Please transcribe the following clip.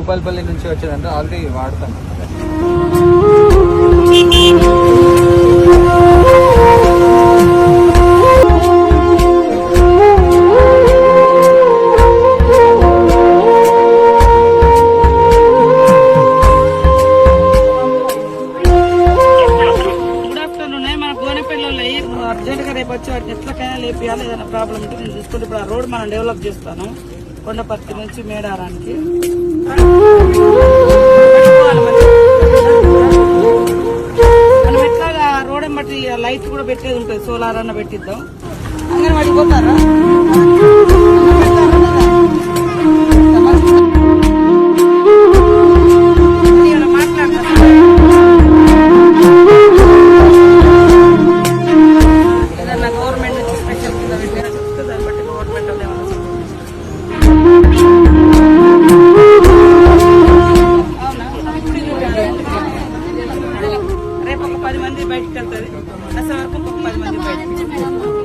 భూపాలపల్లి నుంచి వచ్చేదంటే ఆల్రెడీ వాడతాను. అర్జెంట్గా రేపు వచ్చి వాటిని ఎట్లకైనా లేపియాలి. ఏదైనా ప్రాబ్లం ఉంటే నేను చూసుకుంటే ఇప్పుడు ఆ రోడ్ మనం డెవలప్ చేస్తాను కొండపర్తి నుంచి మేడారానికి. మనం ఎట్లాగా రోడ్ బట్టి లైట్ కూడా పెట్టేది ఉంటుంది, సోలార్ అన్న పెట్టిద్దాం. അങ്ങനെ వాడికి పోతారా రేపు ఒక 10 మంది బయటకు వెళ్తుంది. అసలు వరకు 10 మంది బయటకు